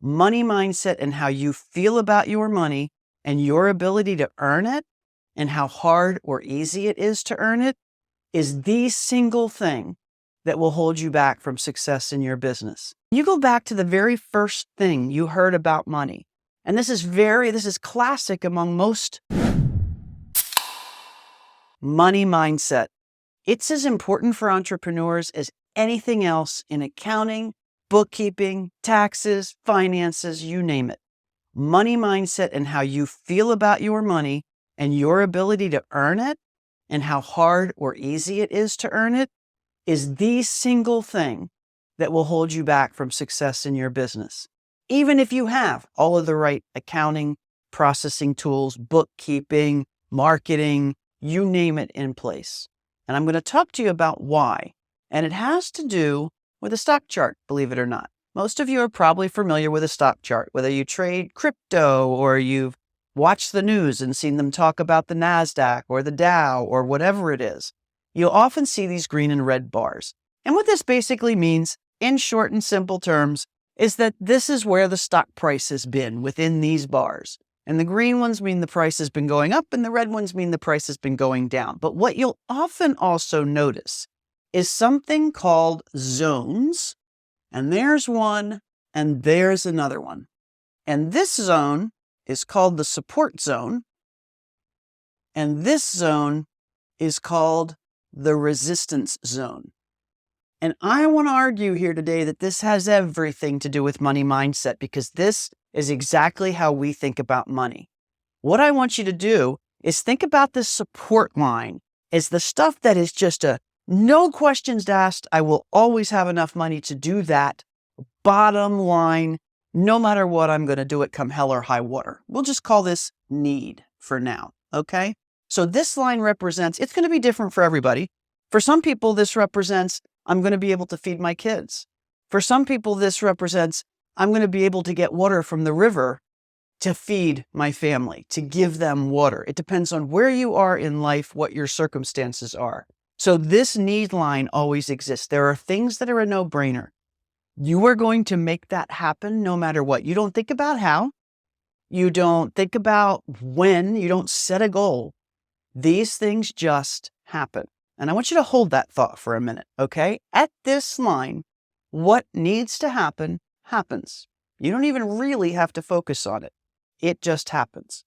money mindset and how you feel about your money and your ability to earn it and how hard or easy it is to earn it is the single thing that will hold you back from success in your business. You go back to the very first thing you heard about money. And this is classic among most money mindset. It's as important for entrepreneurs as anything else in accounting, bookkeeping, taxes, finances, you name it. Money mindset and how you feel about your money and your ability to earn it and how hard or easy it is to earn it is the single thing that will hold you back from success in your business. Even if you have all of the right accounting, processing tools, bookkeeping, marketing, you name it in place. And I'm going to talk to you about why. And it has to do with a stock chart, believe it or not. Most of you are probably familiar with a stock chart, whether you trade crypto or you've watched the news and seen them talk about the NASDAQ or the Dow or whatever it is. You'll often see these green and red bars. And what this basically means, in short and simple terms, is that this is where the stock price has been within these bars. And the green ones mean the price has been going up and the red ones mean the price has been going down. But what you'll often also notice is something called zones. And there's one and there's another one. And this zone is called the support zone. And this zone is called the resistance zone. And I want to argue here today that this has everything to do with money mindset because this is exactly how we think about money. What I want you to do is think about this support line as the stuff that is just a no questions asked. I will always have enough money to do that. Bottom line, no matter what, I'm going to do it come hell or high water. We'll just call this need for now. Okay. So this line represents, it's going to be different for everybody. For some people, this represents, I'm going to be able to feed my kids. For some people, this represents, I'm going to be able to get water from the river to feed my family, to give them water. It depends on where you are in life, what your circumstances are. So this need line always exists. There are things that are a no-brainer. You are going to make that happen no matter what. You don't think about how. You don't think about when. You don't set a goal. These things just happen. And I want you to hold that thought for a minute, okay? At this line, what needs to happen, happens. You don't even really have to focus on it. It just happens.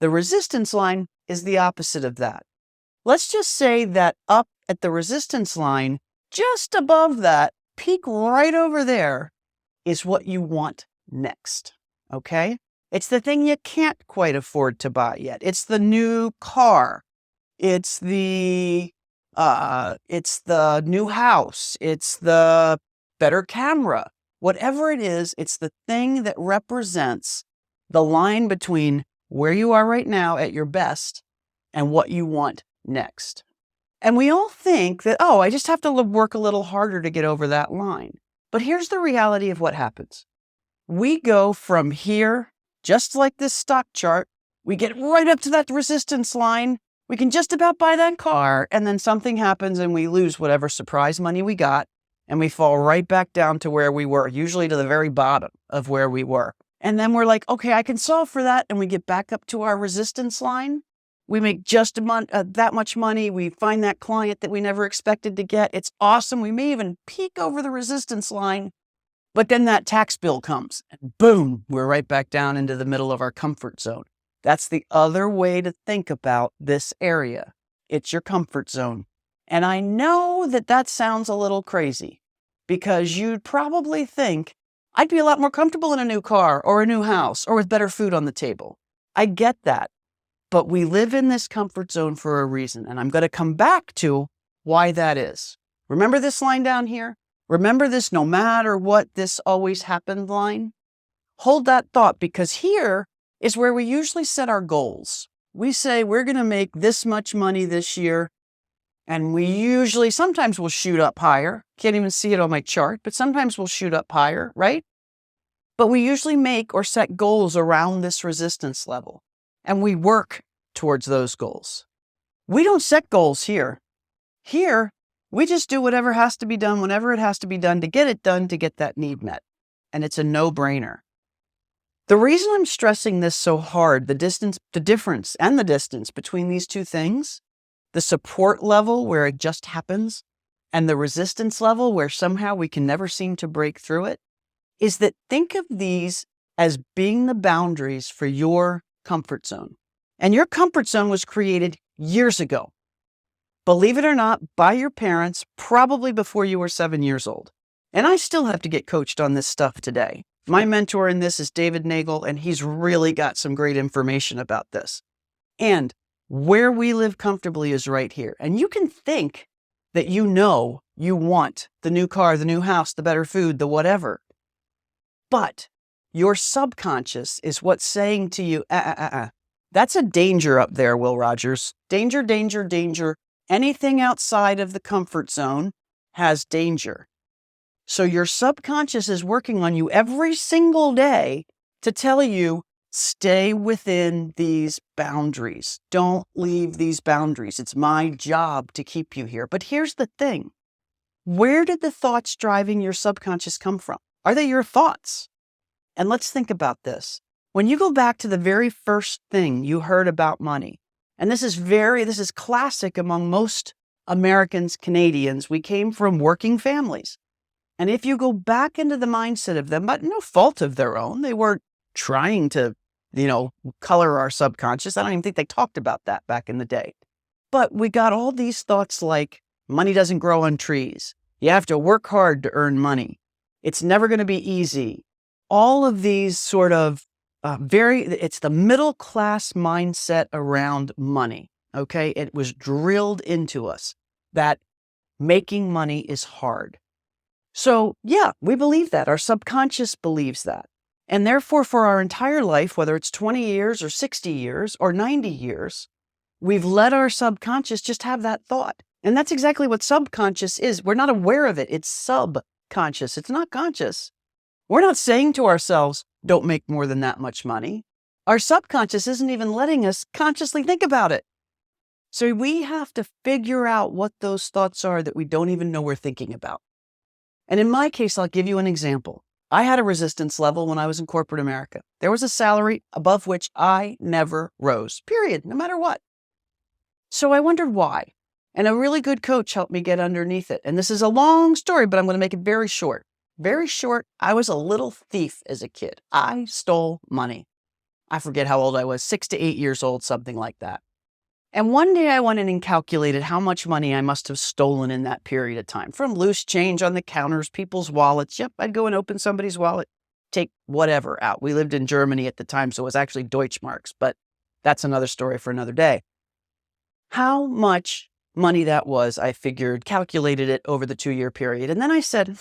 The resistance line is the opposite of that. Let's just say that up at the resistance line, just above that, peak right over there, is what you want next, okay? It's the thing you can't quite afford to buy yet. It's the new car. It's the new house. It's the better camera. Whatever it is, it's the thing that represents the line between where you are right now at your best and what you want next. And we all think that, oh, I just have to work a little harder to get over that line. But here's the reality of what happens. We go from here, just like this stock chart, we get right up to that resistance line. We can just about buy that car, and then something happens and we lose whatever surprise money we got, and we fall right back down to where we were, usually to the very bottom of where we were. And then we're like, okay, I can solve for that, and we get back up to our resistance line. We make just that much money. We find that client that we never expected to get. It's awesome. We may even peak over the resistance line, but then that tax bill comes, and boom, we're right back down into the middle of our comfort zone. That's the other way to think about this area. It's your comfort zone. And I know that that sounds a little crazy because you'd probably think, I'd be a lot more comfortable in a new car or a new house or with better food on the table. I get that. But we live in this comfort zone for a reason. And I'm going to come back to why that is. Remember this line down here? Remember this no matter what, this always happened line? Hold that thought, because here is where we usually set our goals. We say we're going to make this much money this year. And we usually, sometimes we'll shoot up higher. Can't even see it on my chart, but sometimes we'll shoot up higher, right? But we usually make or set goals around this resistance level. And we work towards those goals. We don't set goals here. Here, we just do whatever has to be done whenever it has to be done to get it done to get that need met. And it's a no-brainer. The reason I'm stressing this so hard, the difference and the distance between these two things, the support level where it just happens and the resistance level where somehow we can never seem to break through it, is that think of these as being the boundaries for your comfort zone. And your comfort zone was created years ago. Believe it or not, by your parents, probably before you were 7 years old. And I still have to get coached on this stuff today. My mentor in this is David Nagel, and he's really got some great information about this. And where we live comfortably is right here. And you can think that you know you want the new car, the new house, the better food, the whatever. But your subconscious is what's saying to you, That's a danger up there, Will Rogers. Danger, danger, danger. Anything outside of the comfort zone has danger. So your subconscious is working on you every single day to tell you, stay within these boundaries. Don't leave these boundaries. It's my job to keep you here. But here's the thing. Where did the thoughts driving your subconscious come from? Are they your thoughts? And let's think about this. When you go back to the very first thing you heard about money, and this is classic among most Americans, Canadians, we came from working families. And if you go back into the mindset of them, but no fault of their own, they weren't trying to, color our subconscious. I don't even think they talked about that back in the day. But we got all these thoughts like money doesn't grow on trees. You have to work hard to earn money. It's never going to be easy. All of these sort of it's the middle class mindset around money. Okay. It was drilled into us that making money is hard. So yeah, we believe that. Our subconscious believes that. And therefore, for our entire life, whether it's 20 years or 60 years or 90 years, we've let our subconscious just have that thought. And that's exactly what subconscious is. We're not aware of it. It's subconscious. It's not conscious. We're not saying to ourselves, don't make more than that much money. Our subconscious isn't even letting us consciously think about it. So we have to figure out what those thoughts are that we don't even know we're thinking about. And in my case, I'll give you an example. I had a resistance level when I was in corporate America. There was a salary above which I never rose, period, no matter what. So I wondered why. And a really good coach helped me get underneath it. And this is a long story, but I'm going to make it very short. Very short. I was a little thief as a kid. I stole money. I forget how old I was, 6 to 8 years old, something like that. And one day I went in and calculated how much money I must have stolen in that period of time. From loose change on the counters, people's wallets. Yep, I'd go and open somebody's wallet, take whatever out. We lived in Germany at the time, so it was actually Deutschmarks, but that's another story for another day. How much money that was, I figured, calculated it over the 2-year period. And then I said,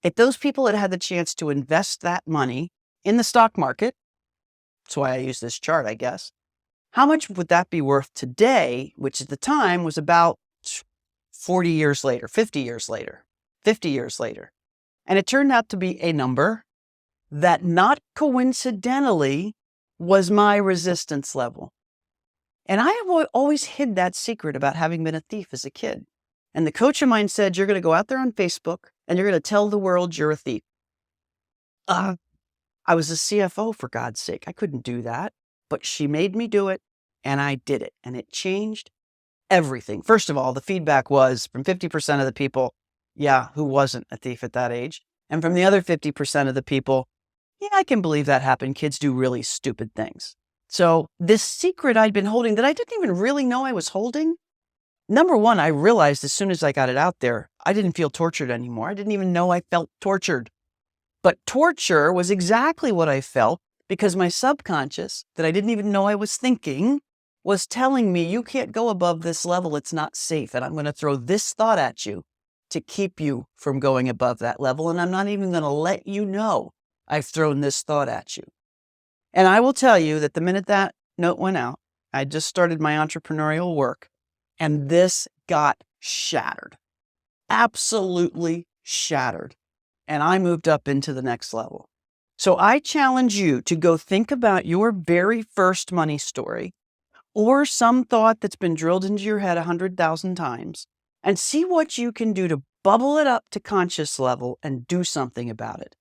if those people had had the chance to invest that money in the stock market, that's why I use this chart, I guess, how much would that be worth today, which at the time was about 40 years later, 50 years later. And it turned out to be a number that not coincidentally was my resistance level. And I have always hid that secret about having been a thief as a kid. And the coach of mine said, you're going to go out there on Facebook and you're going to tell the world you're a thief. I was a CFO, for God's sake. I couldn't do that. But she made me do it, and I did it. And it changed everything. First of all, the feedback was from 50% of the people, who wasn't a thief at that age. And from the other 50% of the people, I can believe that happened. Kids do really stupid things. So this secret I'd been holding that I didn't even really know I was holding, number one, I realized as soon as I got it out there, I didn't feel tortured anymore. I didn't even know I felt tortured. But torture was exactly what I felt because my subconscious, that I didn't even know I was thinking, was telling me, you can't go above this level. It's not safe. And I'm going to throw this thought at you to keep you from going above that level. And I'm not even going to let you know I've thrown this thought at you. And I will tell you that the minute that note went out, I just started my entrepreneurial work, and this got shattered. Absolutely shattered. And I moved up into the next level. So I challenge you to go think about your very first money story or some thought that's been drilled into your head 100,000 times and see what you can do to bubble it up to conscious level and do something about it.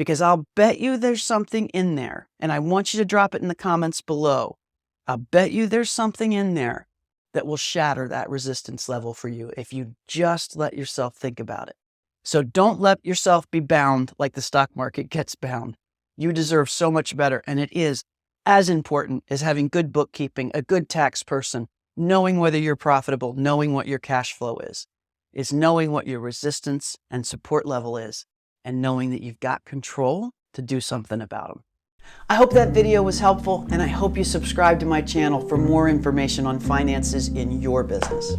because I'll bet you there's something in there, and I want you to drop it in the comments below. I'll bet you there's something in there that will shatter that resistance level for you if you just let yourself think about it. So don't let yourself be bound like the stock market gets bound. You deserve so much better, and it is as important as having good bookkeeping, a good tax person, knowing whether you're profitable, knowing what your cash flow is knowing what your resistance and support level is, and knowing that you've got control to do something about them. I hope that video was helpful, and I hope you subscribe to my channel for more information on finances in your business.